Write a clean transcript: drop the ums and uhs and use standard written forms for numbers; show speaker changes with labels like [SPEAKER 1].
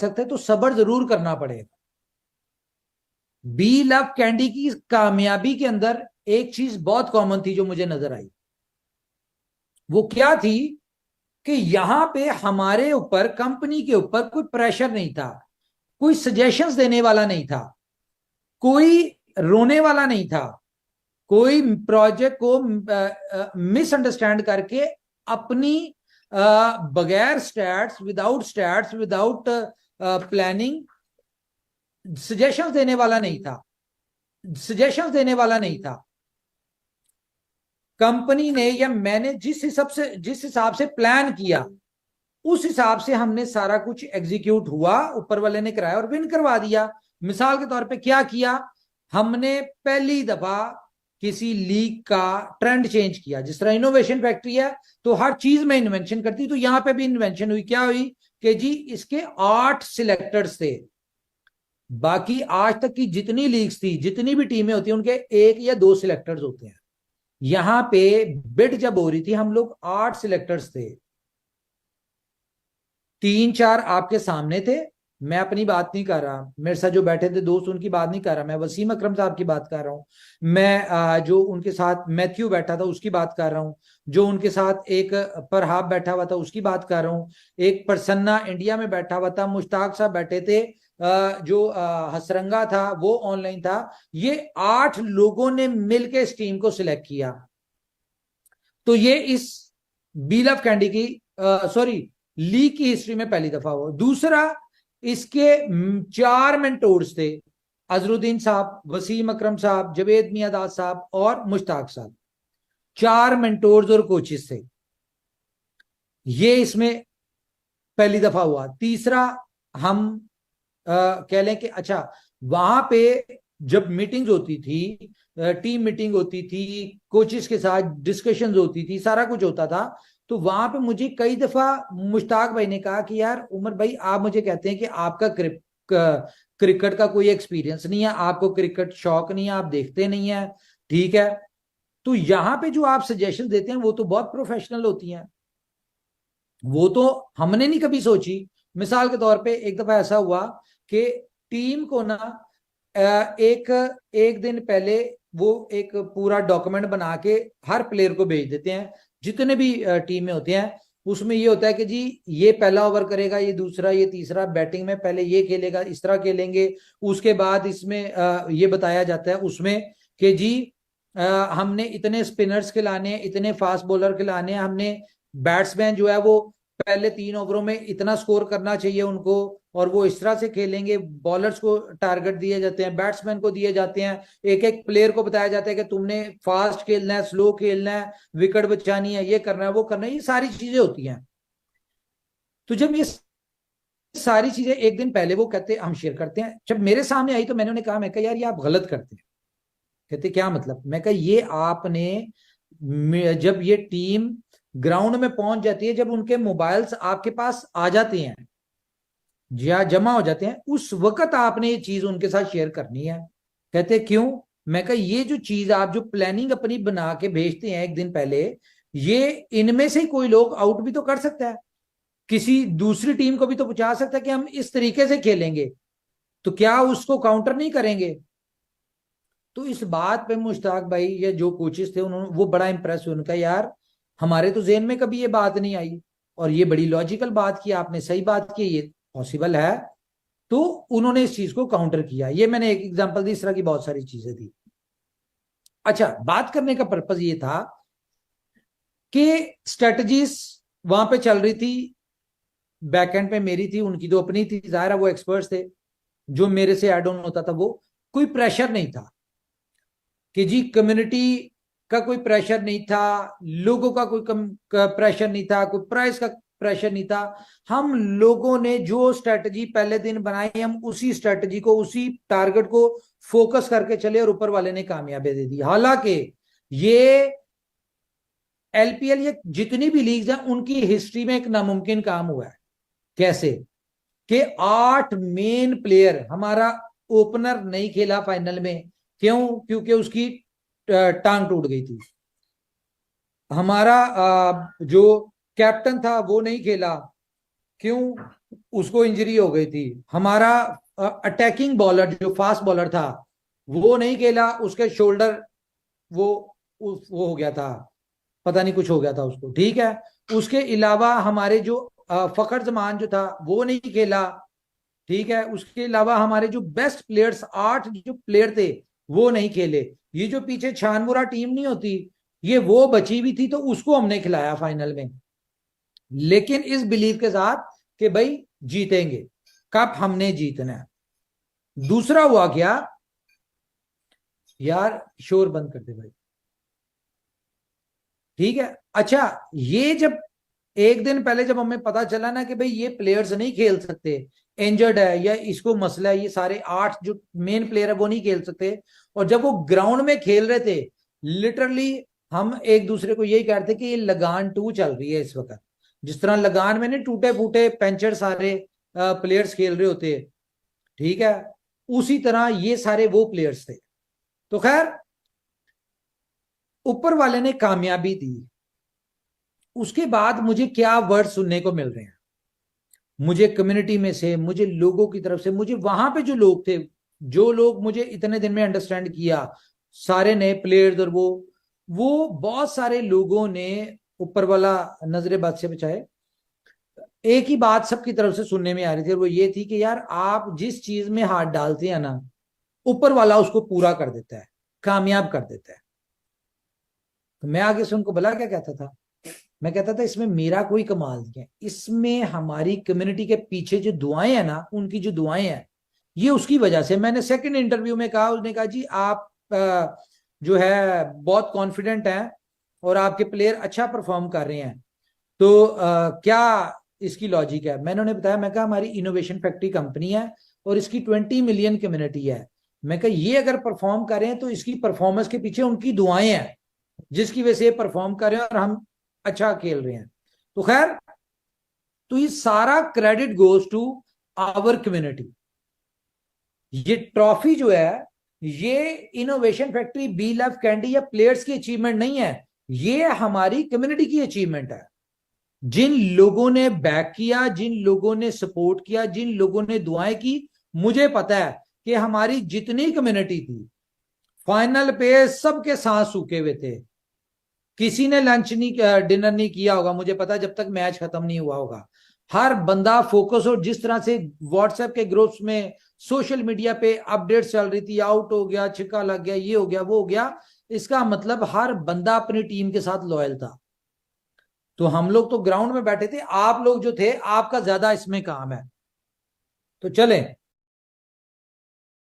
[SPEAKER 1] सकते तो सब्र जरूर करना पड़ेगा। बी लव कैंडी की कामयाबी के अंदर एक चीज बहुत कॉमन थी जो मुझे नजर आई। वो क्या थी कि यहां पे हमारे ऊपर, कंपनी के ऊपर कोई प्रेशर नहीं था, कोई सजेशंस देने वाला नहीं था, कोई रोने वाला नहीं था, कोई प्रोजेक्ट को मिसअंडरस्टैंड करके अपनी बगैर स्टैट्स विदाउट प्लानिंग सजेशंस देने वाला नहीं था, सजेशंस देने वाला नहीं था। कंपनी ने या मैंने जिस हिसाब से प्लान किया, उस हिसाब से हमने सारा कुछ एग्जीक्यूट हुआ, ऊपर वाले ने कराया और विन करवा दिया। मिसाल के तौर पे क्या किया, हमने पहली दफा किसी लीग का ट्रेंड चेंज किया। जिस तरह इनोवेशन फैक्ट्री है तो हर चीज में इन्वेंशन करती, तो यहां पे भी इन्वेंशन हुई। क्या हुई कि जी इसके 8 सिलेक्टर्स थे, बाकी आज तक की जितनी लीग्स थी, जितनी भी टीमें होती हैं, उनके 1 या 2 सिलेक्टर्स होते हैं। यहां पे बिड जब हो रही थी हम लोग 8 सिलेक्टर्स थे, 3-4 आपके सामने थे। मैं अपनी बात नहीं कर रहा, मेरे साथ जो बैठे थे दोस्त उनकी बात नहीं कर रहा, मैं वसीम अकरम साहब की बात कर रहा हूं। मैं जो उनके साथ मैथ्यू बैठा था उसकी बात कर रहा हूं, जो उनके साथ एक परहाब बैठा हुआ था उसकी बात कर रहा हूं, एक प्रसन्ना इंडिया में बैठा हुआ था, मुश्ताक साहब बैठे थे, जो हसरंगा था वो ऑनलाइन था। ये 8 लोगों ने मिलकर इस टीम को सिलेक्ट किया। तो ये इस बील ऑफ कैंडी की, सॉरी, लीग की हिस्ट्री में पहली दफा हुआ। दूसरा, इसके 4 मेंटोर्स थे, अजरुद्दीन साहब, वसीम अकरम साहब, जवेद मियादाद साहब और मुश्ताक साहब। 4 मेंटोर्स और कोचेस थे। ये इसमें पहली दफा हुआ। तीसरा, हम कह लें कि अच्छा, वहां पे जब मीटिंग्स होती थी, टीम मीटिंग होती थी, कोचेस के साथ डिस्कशंस होती थी, सारा कुछ होता था, तो वहां पे मुझे कई दफा मुश्ताक भाई ने कहा कि यार उमर भाई, आप मुझे कहते हैं कि आपका क्रिकेट का कोई एक्सपीरियंस नहीं है, आपको क्रिकेट शौक नहीं है, आप देखते नहीं है, ठीक है, तो यहाँ पे जो आप सजेशन देते हैं वो तो बहुत प्रोफेशनल होती हैं, वो तो हमने नहीं कभी सोची। मिसाल के तौर पे एक दफा ऐसा हुआ कि टीम को ना एक एक दिन पहले वो एक पूरा डॉक्यूमेंट बना के हर प्लेयर को भेज देते हैं, जितने भी टीम में होते हैं। उसमें ये होता है कि जी ये पहला ओवर करेगा, ये दूसरा, ये तीसरा, बैटिंग में पहले ये खेलेगा, इस तरह खेलेंगे। उसके बाद इसमें ये बताया जाता है उसमें कि जी हमने इतने स्पिनर्स खिलाने हैं, इतने फास्ट बॉलर खिलाने हैं, हमने बैट्समैन जो है वो पहले 3 ओवरों में इतना स्कोर करना चाहिए उनको, और वो इस तरह से खेलेंगे। बॉलर्स को टारगेट दिए जाते हैं, बैट्समैन को दिए जाते हैं, एक एक प्लेयर को बताया जाता है कि तुमने फास्ट खेलना है, स्लो खेलना है, विकेट बचानी है, ये करना है, वो करना है, ये सारी चीजें होती हैं। तो जब ये सारी चीजें एक दिन पहले वो कहते हम शेयर करते हैं, जब मेरे सामने आई तो मैंने उन्हें कहा, मैं कहा यार ये आप गलत करते हैं। कहते क्या मतलब? मैं कहा ये आपने, जब ये टीम ग्राउंड में पहुंच जाती है, जब उनके मोबाइल्स आपके पास आ जाते हैं या जमा हो जाते हैं, उस वक्त आपने ये चीज उनके साथ शेयर करनी है। कहते क्यों? मैं कहा ये जो चीज आप जो प्लानिंग अपनी बना के भेजते हैं एक दिन पहले, ये इनमें से कोई लोग आउट भी तो कर सकता है, किसी दूसरी टीम को भी तो बचा सकता है कि हम इस तरीके से खेलेंगे, तो क्या उसको काउंटर नहीं करेंगे? तो इस बात पे मुश्ताक भाई या जो कोचेस थे उन्होंने, वो बड़ा इंप्रेस हुए, उनका यार हमारे तो जेहन में कभी ये बात नहीं आई, और ये बड़ी लॉजिकल बात की आपने, सही बात की, ये पॉसिबल है। तो उन्होंने इस चीज को काउंटर किया। ये मैंने एक एग्जांपल दी, इस तरह की बहुत सारी चीजें थी। अच्छा, बात करने का पर्पज ये था कि स्ट्रेटजीज वहां पे चल रही थी, बैकएंड पे मेरी थी, उनकी तो अपनी थी, जाहिर है वो एक्सपर्ट्स थे, जो मेरे से एड ऑन होता था वो, कोई प्रेशर नहीं था कि जी कम्युनिटी का कोई प्रेशर नहीं था, लोगों का कोई प्रेशर नहीं था, कोई प्राइस का प्रेशर नहीं था। हम लोगों ने जो स्ट्रेटजी पहले दिन बनाई, हम उसी स्ट्रेटजी को, उसी टारगेट को फोकस करके चले और ऊपर वाले ने कामयाबी दे दी। हालांकि ये एलपीएल, ये जितनी भी लीग्स हैं, उनकी हिस्ट्री में एक नामुमकिन काम हुआ है। कैसे? कि 8 मेन प्लेयर, हमारा ओपनर नहीं खेला फाइनल में। क्यों? क्योंकि उसकी टांग टूट गई थी। हमारा जो कैप्टन था वो नहीं खेला। क्यों? उसको इंजरी हो गई थी। हमारा अटैकिंग बॉलर जो फास्ट बॉलर था वो नहीं खेला, उसके शोल्डर वो वो हो गया था, पता नहीं कुछ हो गया था उसको, ठीक है। उसके अलावा हमारे जो फखर जमान जो था वो नहीं खेला, ठीक है। उसके अलावा हमारे जो बेस्ट प्लेयर्स 8 जो प्लेयर थे वो नहीं खेले। ये जो पीछे छानमुरा टीम नहीं होती, ये वो बची हुई थी, तो उसको हमने खिलाया फाइनल में, लेकिन इस बिलीव के साथ कि भाई जीतेंगे, कप हमने जीतना है। दूसरा हुआ क्या यार, शोर बंद कर दे भाई, ठीक है। अच्छा, ये जब एक दिन पहले जब हमें पता चला ना कि भाई ये प्लेयर्स नहीं खेल सकते, इंजर्ड है या इसको मसला है, ये सारे 8 जो मेन प्लेयर है वो नहीं खेल सकते, और जब वो ग्राउंड में खेल रहे थे, लिटरली हम एक दूसरे को यही कहते कि ये लगान 2 चल रही है इस वक्त। जिस तरह लगान में नहीं टूटे फूटे पेंचर सारे प्लेयर्स खेल रहे होते, ठीक है, उसी तरह ये सारे वो प्लेयर्स थे। तो खैर, ऊपर वाले ने कामयाबी दी। उसके बाद मुझे क्या वर्ड सुनने को मिल रहे हैं, मुझे कम्युनिटी में से, मुझे लोगों की तरफ से, मुझे वहां पे जो लोग थे, जो लोग मुझे इतने दिन में अंडरस्टैंड किया, सारे नए प्लेयर्स, और वो बहुत सारे लोगों ने, ऊपर वाला नजरे बात से बचाए, एक ही बात सबकी तरफ से सुनने में आ रही थी, और वो ये थी कि यार आप जिस चीज में हाथ डालते हैं ना, ऊपर वाला उसको पूरा कर देता है, कामयाब कर देता है। तो मैं आगे से उनको भला क्या कहता था, मैं कहता था इसमें मेरा कोई कमाल नहीं है, इसमें हमारी कम्युनिटी के पीछे जो दुआएं हैं ना, उनकी जो दुआएं हैं, ये उसकी वजह से। मैंने सेकंड इंटरव्यू में कहा, उसने कहा जी आप जो है बहुत कॉन्फिडेंट हैं और आपके प्लेयर अच्छा परफॉर्म कर रहे हैं, तो क्या इसकी लॉजिक है। मैंने उन्हें बताया, मैं कहा हमारी इनोवेशन फैक्ट्री कंपनी है और इसकी 20 मिलियन कम्युनिटी है। मैं कहा ये अगर परफॉर्म कर रहे हैं तो इसकी परफॉर्मेंस के पीछे उनकी दुआएं हैं, जिसकी वजह से परफॉर्म कर रहे हैं और हम अच्छा खेल रहे हैं। तो खैर, तो ये सारा credit goes to our community. ये ट्रॉफी जो है, ये innovation factory, be love candy या प्लेयर्स की अचीवमेंट नहीं है, ये हमारी कम्युनिटी की अचीवमेंट है। जिन लोगों ने बैक किया, जिन लोगों ने सपोर्ट किया, जिन लोगों ने दुआएं की, मुझे पता है कि हमारी जितनी कम्युनिटी थी, फाइनल पे सबके सांस सूखे हुए थे। किसी ने लंच नहीं, डिनर नहीं किया होगा, मुझे पता, जब तक मैच खत्म नहीं हुआ होगा। हर बंदा फोकस, और जिस तरह से व्हाट्सएप के ग्रुप्स में, सोशल मीडिया पे अपडेट्स चल रही थी, आउट हो गया, छिक्का लग गया, ये हो गया, वो हो गया, इसका मतलब हर बंदा अपनी टीम के साथ लॉयल था। तो हम लोग तो ग्राउंड में बैठे थे, आप लोग जो थे आपका ज्यादा इसमें काम है। तो चलें,